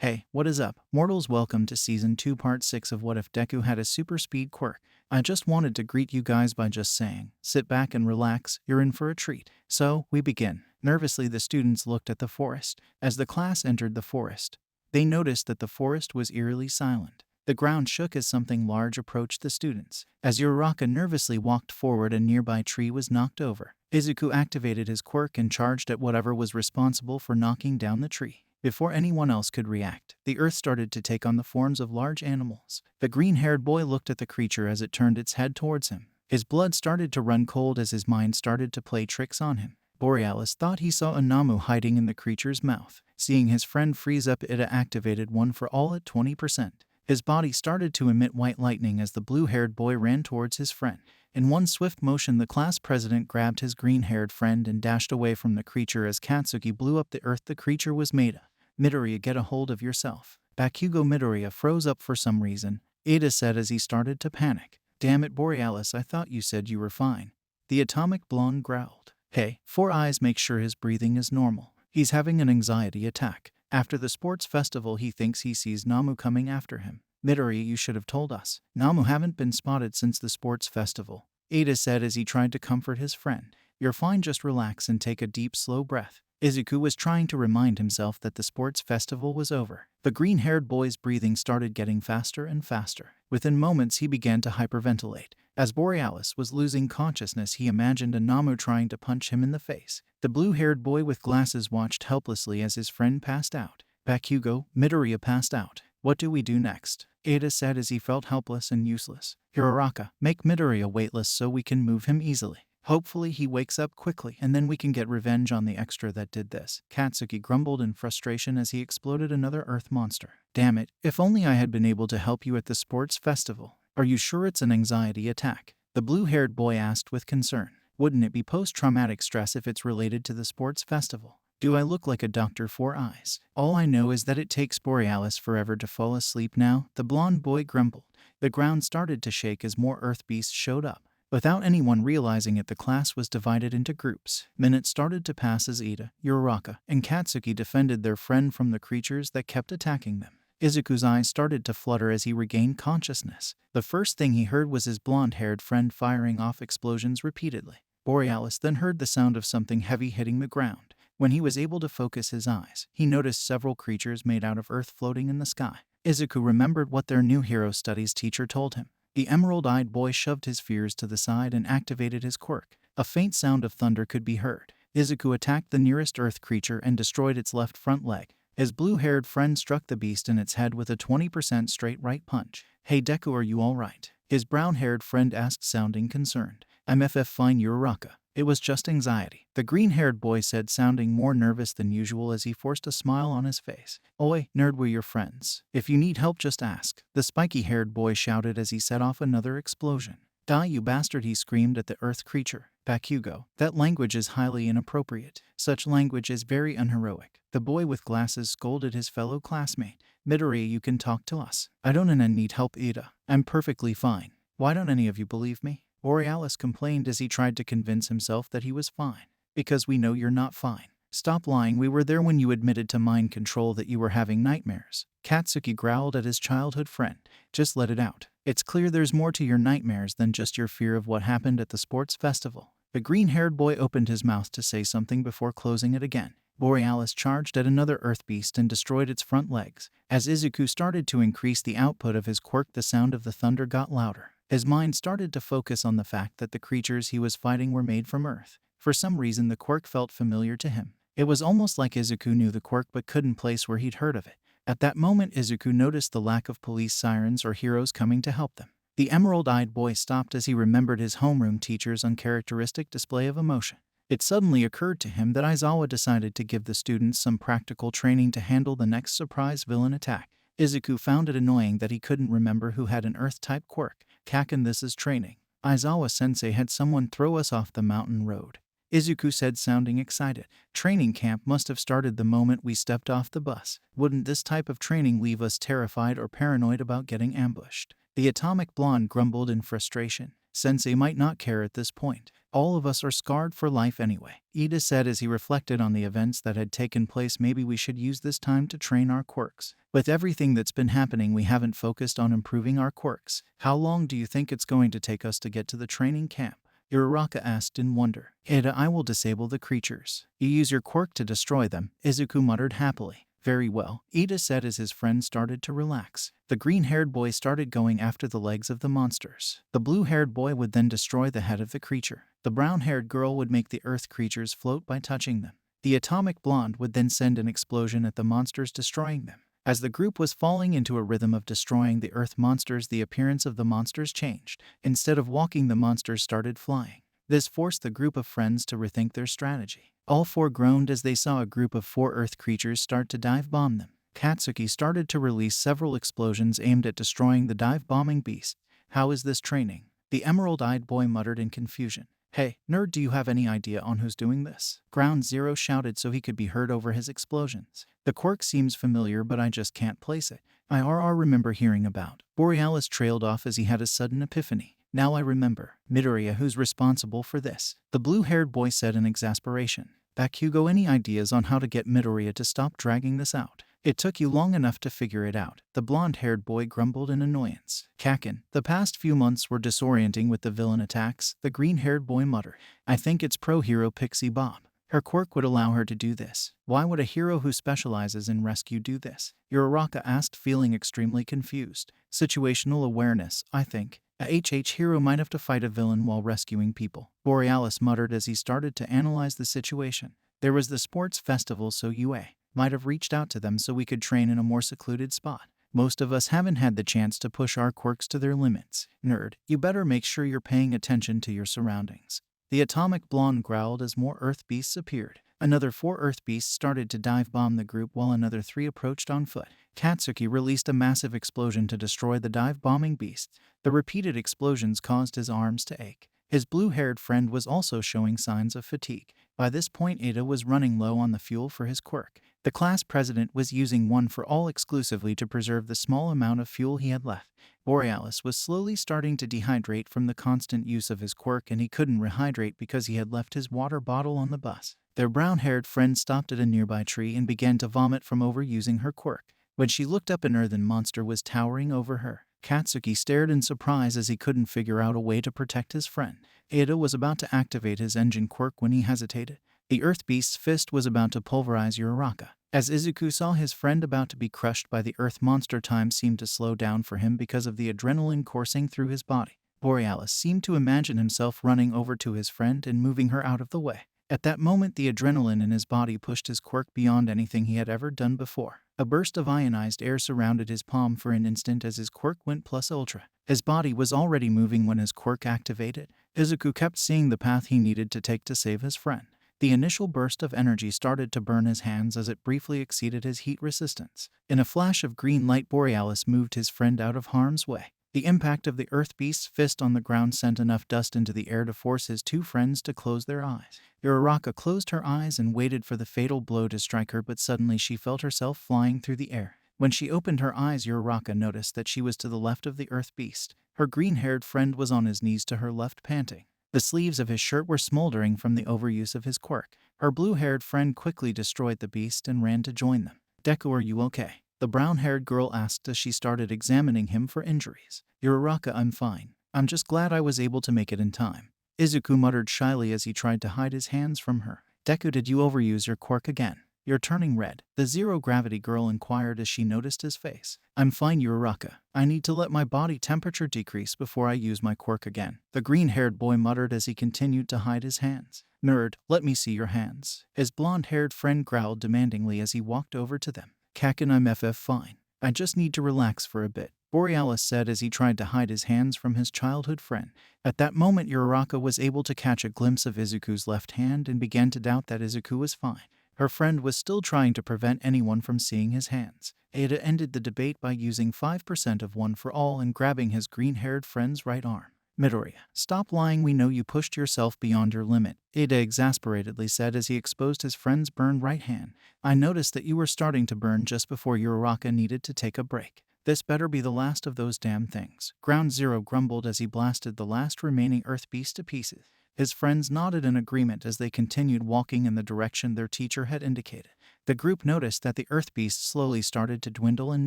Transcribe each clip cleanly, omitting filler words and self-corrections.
Hey, what is up? Mortals, welcome to Season 2 Part 6 of What If Deku Had a Super Speed Quirk. I just wanted to greet you guys by just saying, sit back and relax, you're in for a treat. So, we begin. Nervously, the students looked at the forest. As the class entered the forest, they noticed that the forest was eerily silent. The ground shook as something large approached the students. As Uraraka nervously walked forward, a nearby tree was knocked over. Izuku activated his quirk and charged at whatever was responsible for knocking down the tree. Before anyone else could react, the earth started to take on the forms of large animals. The green-haired boy looked at the creature as it turned its head towards him. His blood started to run cold as his mind started to play tricks on him. Borealis thought he saw a Namu hiding in the creature's mouth. Seeing his friend freeze up, Ida activated one for all at 20%. His body started to emit white lightning as the blue-haired boy ran towards his friend. In one swift motion, the class president grabbed his green-haired friend and dashed away from the creature as Katsuki blew up the earth the creature was made of. Midoriya, get a hold of yourself. Bakugo. Midoriya froze up for some reason, Ada said as he started to panic. Damn it, Borealis, I thought you said you were fine. The atomic blonde growled. Hey, Four Eyes, make sure his breathing is normal. He's having an anxiety attack. After the sports festival, he thinks he sees Namu coming after him. Midoriya, you should have told us. Namu haven't been spotted since the sports festival, Ada said as he tried to comfort his friend. You're fine, just relax and take a deep, slow breath. Izuku was trying to remind himself that the sports festival was over. The green-haired boy's breathing started getting faster and faster. Within moments, he began to hyperventilate. As Borealis was losing consciousness, he imagined a Namu trying to punch him in the face. The blue-haired boy with glasses watched helplessly as his friend passed out. Bakugo. Midoriya passed out. What do we do next? Ada said as he felt helpless and useless. Uraraka, make Midoriya weightless so we can move him easily. Hopefully he wakes up quickly and then we can get revenge on the extra that did this. Katsuki grumbled in frustration as he exploded another earth monster. Damn it, if only I had been able to help you at the sports festival. Are you sure it's an anxiety attack? The blue-haired boy asked with concern. Wouldn't it be post-traumatic stress if it's related to the sports festival? Do I look like a Dr. Four Eyes? All I know is that it takes Borealis forever to fall asleep now, the blonde boy grumbled. The ground started to shake as more earth beasts showed up. Without anyone realizing it, the class was divided into groups. Minutes started to pass as Ida, Uraraka, and Katsuki defended their friend from the creatures that kept attacking them. Izuku's eyes started to flutter as he regained consciousness. The first thing he heard was his blonde-haired friend firing off explosions repeatedly. Borealis then heard the sound of something heavy hitting the ground. When he was able to focus his eyes, he noticed several creatures made out of earth floating in the sky. Izuku remembered what their new hero studies teacher told him. The emerald-eyed boy shoved his fears to the side and activated his quirk. A faint sound of thunder could be heard. Izuku attacked the nearest earth creature and destroyed its left front leg. His blue-haired friend struck the beast in its head with a 20% straight right punch. Hey Deku, are you alright? His brown-haired friend asked, sounding concerned. I'm fine, Uraraka. It was just anxiety, the green-haired boy said, sounding more nervous than usual as he forced a smile on his face. Oi, nerd, we're your friends. If you need help, just ask, the spiky-haired boy shouted as he set off another explosion. Die, you bastard, he screamed at the earth creature. Bakugo, that language is highly inappropriate. Such language is very unheroic. The boy with glasses scolded his fellow classmate. Midoriya, you can talk to us. I don't need help, Ida. I'm perfectly fine. Why don't any of you believe me? Borealis complained as he tried to convince himself that he was fine. Because we know you're not fine. Stop lying, we were there when you admitted to mind control that you were having nightmares. Katsuki growled at his childhood friend. Just let it out. It's clear there's more to your nightmares than just your fear of what happened at the sports festival. The green-haired boy opened his mouth to say something before closing it again. Borealis charged at another earth beast and destroyed its front legs. As Izuku started to increase the output of his quirk, the sound of the thunder got louder. His mind started to focus on the fact that the creatures he was fighting were made from earth. For some reason, the quirk felt familiar to him. It was almost like Izuku knew the quirk but couldn't place where he'd heard of it. At that moment, Izuku noticed the lack of police sirens or heroes coming to help them. The emerald-eyed boy stopped as he remembered his homeroom teacher's uncharacteristic display of emotion. It suddenly occurred to him that Aizawa decided to give the students some practical training to handle the next surprise villain attack. Izuku found it annoying that he couldn't remember who had an Earth-type quirk. Kaken, this is training. Aizawa-sensei had someone throw us off the mountain road. Izuku said, sounding excited. Training camp must have started the moment we stepped off the bus. Wouldn't this type of training leave us terrified or paranoid about getting ambushed? The atomic blonde grumbled in frustration. Sensei might not care at this point. All of us are scarred for life anyway. Ida said as he reflected on the events that had taken place. Maybe we should use this time to train our quirks. With everything that's been happening, we haven't focused on improving our quirks. How long do you think it's going to take us to get to the training camp? Uraraka asked in wonder. Ida, I will disable the creatures. You use your quirk to destroy them, Izuku muttered happily. Very well, Ida said as his friend started to relax. The green-haired boy started going after the legs of the monsters. The blue-haired boy would then destroy the head of the creature. The brown-haired girl would make the earth creatures float by touching them. The atomic blonde would then send an explosion at the monsters, destroying them. As the group was falling into a rhythm of destroying the earth monsters, the appearance of the monsters changed. Instead of walking, the monsters started flying. This forced the group of friends to rethink their strategy. All four groaned as they saw a group of 4 earth creatures start to dive bomb them. Katsuki started to release several explosions aimed at destroying the dive-bombing beast. How is this training? The emerald-eyed boy muttered in confusion. Hey, nerd, do you have any idea on who's doing this? Ground Zero shouted so he could be heard over his explosions. The quirk seems familiar, but I just can't place it. I remember hearing about. Borealis trailed off as he had a sudden epiphany. Now I remember. Midoriya, who's responsible for this? The blue-haired boy said in exasperation. Bakugo, any ideas on how to get Midoriya to stop dragging this out? It took you long enough to figure it out. The blonde-haired boy grumbled in annoyance. Kakin, the past few months were disorienting with the villain attacks, the green-haired boy muttered. I think it's pro-hero Pixie Bob. Her quirk would allow her to do this. Why would a hero who specializes in rescue do this? Uraraka asked, feeling extremely confused. Situational awareness, I think. A hero might have to fight a villain while rescuing people. Borealis muttered as he started to analyze the situation. There was the sports festival, so UA might have reached out to them so we could train in a more secluded spot. Most of us haven't had the chance to push our quirks to their limits. Nerd, you better make sure you're paying attention to your surroundings. The atomic blonde growled as more earth beasts appeared. Another 4 earth beasts started to dive bomb the group while another 3 approached on foot. Katsuki released a massive explosion to destroy the dive-bombing beasts. The repeated explosions caused his arms to ache. His blue-haired friend was also showing signs of fatigue. By this point, Ida was running low on the fuel for his quirk. The class president was using One for All exclusively to preserve the small amount of fuel he had left. Borealis was slowly starting to dehydrate from the constant use of his quirk, and he couldn't rehydrate because he had left his water bottle on the bus. Their brown-haired friend stopped at a nearby tree and began to vomit from overusing her quirk. When she looked up, an earthen monster was towering over her. Katsuki stared in surprise as he couldn't figure out a way to protect his friend. Ida was about to activate his engine quirk when he hesitated. The Earth Beast's fist was about to pulverize Uraraka. As Izuku saw his friend about to be crushed by the Earth monster, time seemed to slow down for him because of the adrenaline coursing through his body. Borealis seemed to imagine himself running over to his friend and moving her out of the way. At that moment, the adrenaline in his body pushed his quirk beyond anything he had ever done before. A burst of ionized air surrounded his palm for an instant as his quirk went plus ultra. His body was already moving when his quirk activated. Izuku kept seeing the path he needed to take to save his friend. The initial burst of energy started to burn his hands as it briefly exceeded his heat resistance. In a flash of green light, Borealis moved his friend out of harm's way. The impact of the Earth Beast's fist on the ground sent enough dust into the air to force his 2 friends to close their eyes. Uraraka closed her eyes and waited for the fatal blow to strike her, but suddenly she felt herself flying through the air. When she opened her eyes, Uraraka noticed that she was to the left of the Earth Beast. Her green-haired friend was on his knees to her left, panting. The sleeves of his shirt were smoldering from the overuse of his quirk. Her blue-haired friend quickly destroyed the beast and ran to join them. Deku, are you okay? The brown-haired girl asked as she started examining him for injuries. Uraraka, I'm fine. I'm just glad I was able to make it in time. Izuku muttered shyly as he tried to hide his hands from her. Deku, did you overuse your quirk again? You're turning red. The zero-gravity girl inquired as she noticed his face. I'm fine, Uraraka. I need to let my body temperature decrease before I use my quirk again. The green-haired boy muttered as he continued to hide his hands. Nerd, let me see your hands. His blonde-haired friend growled demandingly as he walked over to them. Kakin, I'm fine. I just need to relax for a bit, Borealis said as he tried to hide his hands from his childhood friend. At that moment, Uraraka was able to catch a glimpse of Izuku's left hand and began to doubt that Izuku was fine. Her friend was still trying to prevent anyone from seeing his hands. Ada ended the debate by using 5% of One for All and grabbing his green-haired friend's right arm. Midoriya, stop lying, we know you pushed yourself beyond your limit, Ada exasperatedly said as he exposed his friend's burned right hand. I noticed that you were starting to burn just before Uraraka needed to take a break. This better be the last of those damn things. Ground Zero grumbled as he blasted the last remaining Earth Beast to pieces. His friends nodded in agreement as they continued walking in the direction their teacher had indicated. The group noticed that the Earth Beast slowly started to dwindle in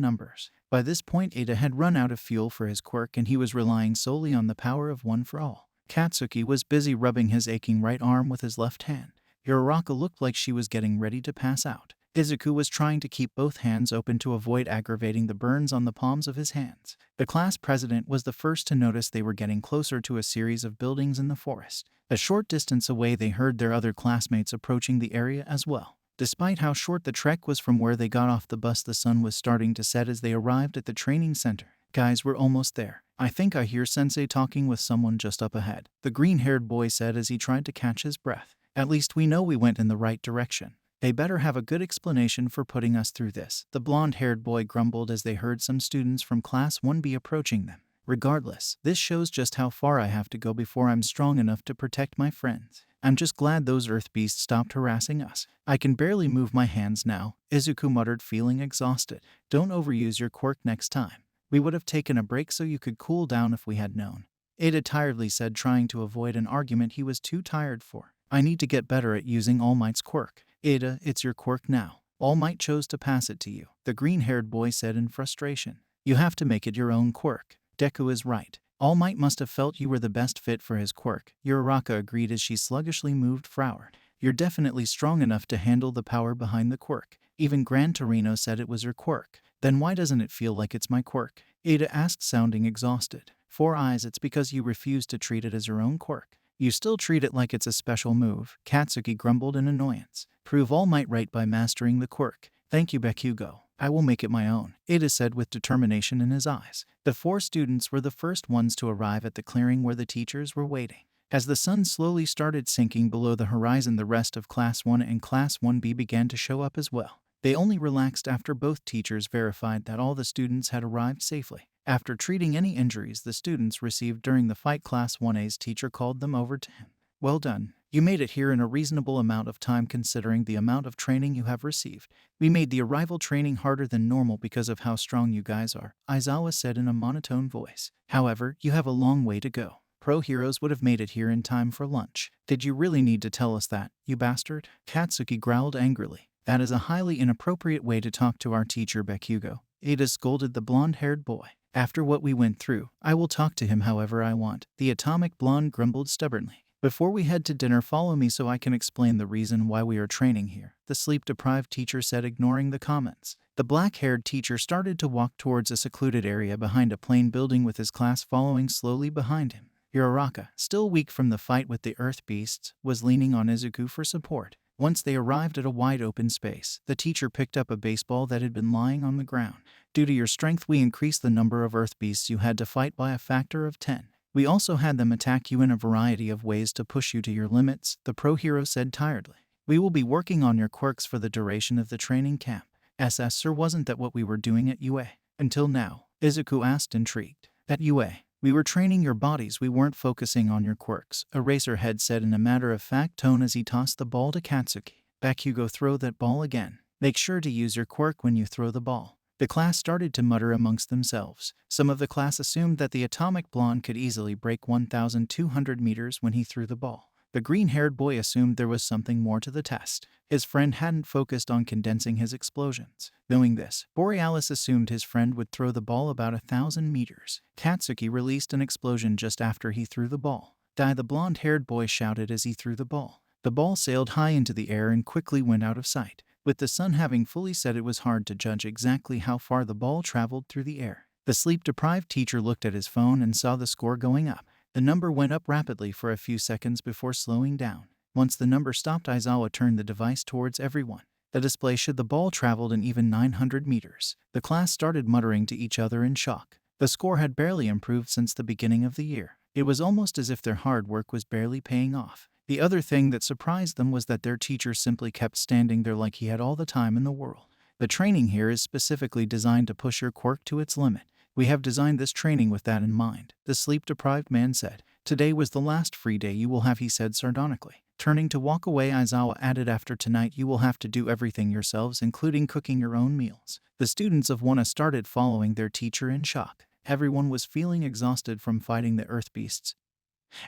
numbers. By this point, Ada had run out of fuel for his quirk and he was relying solely on the power of One for All. Katsuki was busy rubbing his aching right arm with his left hand. Uraraka looked like she was getting ready to pass out. Izuku was trying to keep both hands open to avoid aggravating the burns on the palms of his hands. The class president was the first to notice they were getting closer to a series of buildings in the forest. A short distance away, they heard their other classmates approaching the area as well. Despite how short the trek was from where they got off the bus, the sun was starting to set as they arrived at the training center. Guys, we're almost there. I think I hear Sensei talking with someone just up ahead, the green-haired boy said as he tried to catch his breath. At least we know we went in the right direction. They better have a good explanation for putting us through this, the blonde-haired boy grumbled as they heard some students from Class 1B approaching them. Regardless, this shows just how far I have to go before I'm strong enough to protect my friends. I'm just glad those Earth Beasts stopped harassing us. I can barely move my hands now, Izuku muttered, feeling exhausted. Don't overuse your quirk next time. We would have taken a break so you could cool down if we had known. Ada tiredly said, trying to avoid an argument he was too tired for. I need to get better at using All Might's quirk. Ada, it's your quirk now. All Might chose to pass it to you, the green-haired boy said in frustration. You have to make it your own quirk. Deku is right. All Might must have felt you were the best fit for his quirk, Uraraka agreed as she sluggishly moved forward. You're definitely strong enough to handle the power behind the quirk. Even Gran Torino said it was your quirk. Then why doesn't it feel like it's my quirk? Ada asked, sounding exhausted. Four Eyes, it's because you refuse to treat it as your own quirk. You still treat it like it's a special move, Katsuki grumbled in annoyance. Prove All Might right by mastering the quirk. Thank you, Bakugo. I will make it my own, Ada said with determination in his eyes. The four students were the first ones to arrive at the clearing where the teachers were waiting. As the sun slowly started sinking below the horizon, the rest of Class 1 and Class 1B began to show up as well. They only relaxed after both teachers verified that all the students had arrived safely. After treating any injuries the students received during the fight, Class 1A's teacher called them over to him. Well done. You made it here in a reasonable amount of time considering the amount of training you have received. We made the arrival training harder than normal because of how strong you guys are, Aizawa said in a monotone voice. However, you have a long way to go. Pro heroes would have made it here in time for lunch. Did you really need to tell us that, you bastard? Katsuki growled angrily. That is a highly inappropriate way to talk to our teacher, Bakugo. Ada scolded the blonde-haired boy. After what we went through, I will talk to him however I want, the atomic blonde grumbled stubbornly. Before we head to dinner, follow me so I can explain the reason why we are training here, the sleep-deprived teacher said, ignoring the comments. The black-haired teacher started to walk towards a secluded area behind a plain building with his class following slowly behind him. Uraraka, still weak from the fight with the Earth Beasts, was leaning on Izuku for support. Once they arrived at a wide open space, the teacher picked up a baseball that had been lying on the ground. Due to your strength, we increased the number of Earth Beasts you had to fight by a factor of 10. We also had them attack you in a variety of ways to push you to your limits, the pro hero said tiredly. We will be working on your quirks for the duration of the training camp. SS sir, wasn't that what we were doing at UA? Until now, Izuku asked, intrigued. At UA, we were training your bodies, we weren't focusing on your quirks, Eraserhead said in a matter-of-fact tone as he tossed the ball to Katsuki. Bakugo, throw that ball again. Make sure to use your quirk when you throw the ball. The class started to mutter amongst themselves. Some of the class assumed that the atomic blonde could easily break 1,200 meters when he threw the ball. The green-haired boy assumed there was something more to the test. His friend hadn't focused on condensing his explosions. Knowing this, Borealis assumed his friend would throw the ball about 1,000 meters. Katsuki released an explosion just after he threw the ball. Die, the blonde-haired boy shouted as he threw the ball. The ball sailed high into the air and quickly went out of sight. With the sun having fully set, it was hard to judge exactly how far the ball traveled through the air. The sleep-deprived teacher looked at his phone and saw the score going up. The number went up rapidly for a few seconds before slowing down. Once the number stopped, Aizawa turned the device towards everyone. The display showed the ball traveled an even 900 meters. The class started muttering to each other in shock. The score had barely improved since the beginning of the year. It was almost as if their hard work was barely paying off. The other thing that surprised them was that their teacher simply kept standing there like he had all the time in the world. The training here is specifically designed to push your quirk to its limit. We have designed this training with that in mind, the sleep-deprived man said. Today was the last free day you will have, he said sardonically. Turning to walk away, Aizawa added, "After tonight you will have to do everything yourselves, including cooking your own meals." The students of Wana started following their teacher in shock. Everyone was feeling exhausted from fighting the earth beasts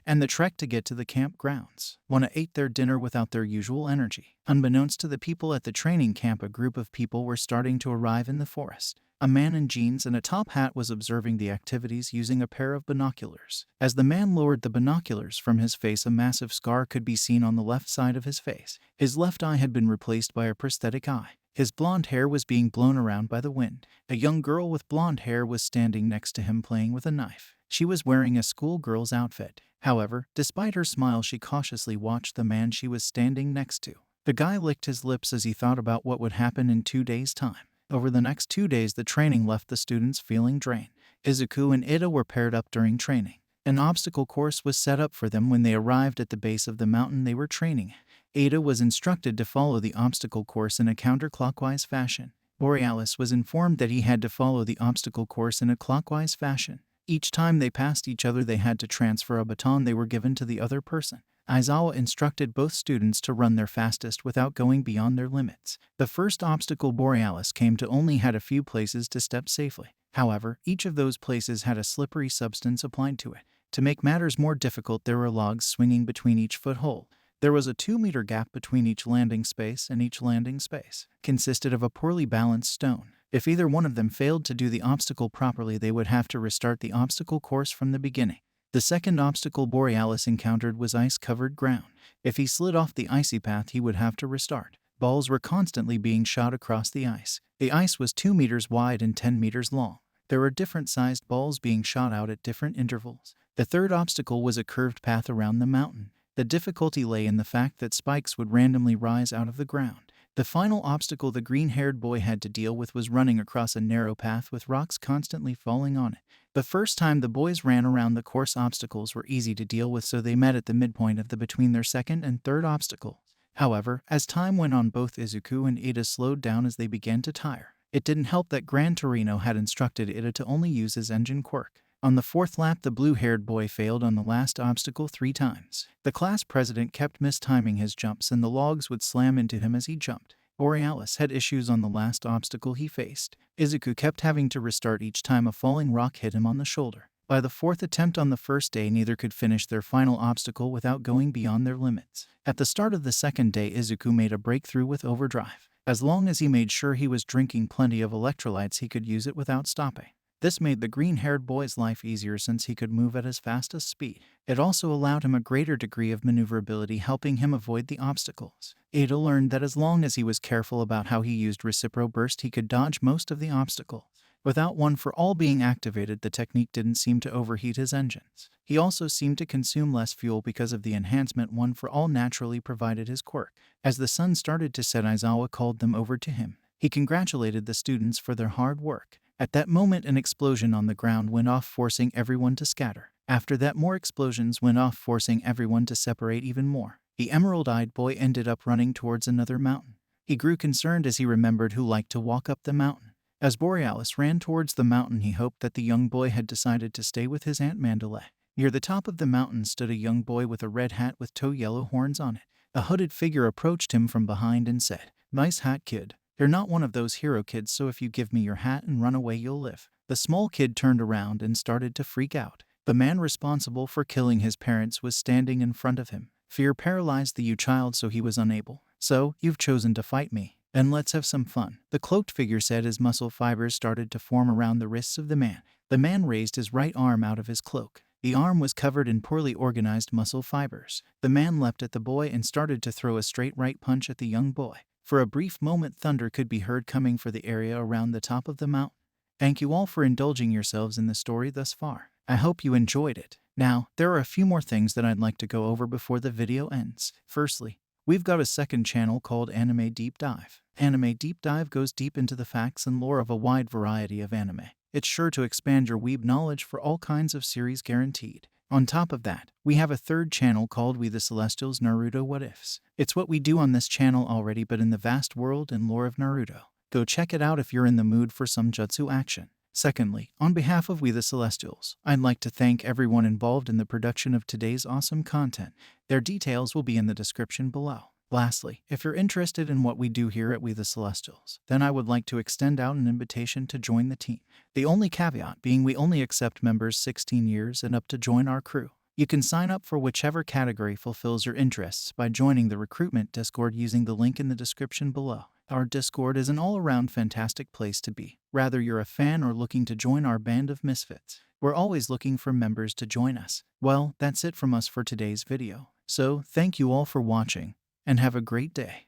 and the trek to get to the campgrounds. Wana ate their dinner without their usual energy. Unbeknownst to the people at the training camp, a group of people were starting to arrive in the forest. A man in jeans and a top hat was observing the activities using a pair of binoculars. As the man lowered the binoculars from his face, a massive scar could be seen on the left side of his face. His left eye had been replaced by a prosthetic eye. His blonde hair was being blown around by the wind. A young girl with blonde hair was standing next to him playing with a knife. She was wearing a schoolgirl's outfit. However, despite her smile, she cautiously watched the man she was standing next to. The guy licked his lips as he thought about what would happen in 2 days' time. Over the next 2 days, the training left the students feeling drained. Izuku and Ida were paired up during training. An obstacle course was set up for them when they arrived at the base of the mountain they were training. Ada was instructed to follow the obstacle course in a counterclockwise fashion. Borealis was informed that he had to follow the obstacle course in a clockwise fashion. Each time they passed each other, they had to transfer a baton they were given to the other person. Aizawa instructed both students to run their fastest without going beyond their limits. The first obstacle Borealis came to only had a few places to step safely. However, each of those places had a slippery substance applied to it. To make matters more difficult, there were logs swinging between each foothold. There was a 2-meter gap between each landing space, and each landing space consisted of a poorly balanced stone. If either one of them failed to do the obstacle properly, they would have to restart the obstacle course from the beginning. The second obstacle Borealis encountered was ice-covered ground. If he slid off the icy path, he would have to restart. Balls were constantly being shot across the ice. The ice was 2 meters wide and 10 meters long. There were different-sized balls being shot out at different intervals. The third obstacle was a curved path around the mountain. The difficulty lay in the fact that spikes would randomly rise out of the ground. The final obstacle the green-haired boy had to deal with was running across a narrow path with rocks constantly falling on it. The first time the boys ran around the course, obstacles were easy to deal with, so they met at the midpoint of between their second and third obstacles. However, as time went on, both Izuku and Ida slowed down as they began to tire. It didn't help that Gran Torino had instructed Ida to only use his engine Quirk. On the 4th lap, the blue-haired boy failed on the last obstacle 3 times. The class president kept mistiming his jumps, and the logs would slam into him as he jumped. Borealis had issues on the last obstacle he faced. Izuku kept having to restart each time a falling rock hit him on the shoulder. By the 4th attempt on the first day, neither could finish their final obstacle without going beyond their limits. At the start of the second day, Izuku made a breakthrough with overdrive. As long as he made sure he was drinking plenty of electrolytes, he could use it without stopping. This made the green-haired boy's life easier since he could move at his fastest speed. It also allowed him a greater degree of maneuverability, helping him avoid the obstacles. Ada learned that as long as he was careful about how he used Recipro Burst, he could dodge most of the obstacles. Without One for All being activated, the technique didn't seem to overheat his engines. He also seemed to consume less fuel because of the enhancement One for All naturally provided his Quirk. As the sun started to set, Aizawa called them over to him. He congratulated the students for their hard work. At that moment, an explosion on the ground went off, forcing everyone to scatter. After that, more explosions went off, forcing everyone to separate even more. The emerald-eyed boy ended up running towards another mountain. He grew concerned as he remembered who liked to walk up the mountain. As Borealis ran towards the mountain, he hoped that the young boy had decided to stay with his Aunt Mandalay. Near the top of the mountain stood a young boy with a red hat with tow-yellow horns on it. A hooded figure approached him from behind and said, "Nice hat, kid. You're not one of those hero kids, so if you give me your hat and run away, you'll live." The small kid turned around and started to freak out. The man responsible for killing his parents was standing in front of him. Fear paralyzed the child, so he was unable. "So, you've chosen to fight me. And let's have some fun," the cloaked figure said as muscle fibers started to form around the wrists of the man. The man raised his right arm out of his cloak. The arm was covered in poorly organized muscle fibers. The man leapt at the boy and started to throw a straight right punch at the young boy. For a brief moment, thunder could be heard coming for the area around the top of the mountain. Thank you all for indulging yourselves in the story thus far. I hope you enjoyed it. Now, there are a few more things that I'd like to go over before the video ends. Firstly, we've got a second channel called Anime Deep Dive. Anime Deep Dive goes deep into the facts and lore of a wide variety of anime. It's sure to expand your weeb knowledge for all kinds of series, guaranteed. On top of that, we have a third channel called We The Celestials Naruto What Ifs. It's what we do on this channel already, but in the vast world and lore of Naruto. Go check it out if you're in the mood for some jutsu action. Secondly, on behalf of We the Celestials, I'd like to thank everyone involved in the production of today's awesome content. Their details will be in the description below. Lastly, if you're interested in what we do here at We the Celestials, then I would like to extend out an invitation to join the team. The only caveat being we only accept members 16 years and up to join our crew. You can sign up for whichever category fulfills your interests by joining the recruitment Discord using the link in the description below. Our Discord is an all-around fantastic place to be, whether you're a fan or looking to join our band of misfits. We're always looking for members to join us. Well, that's it from us for today's video. So, thank you all for watching, and have a great day.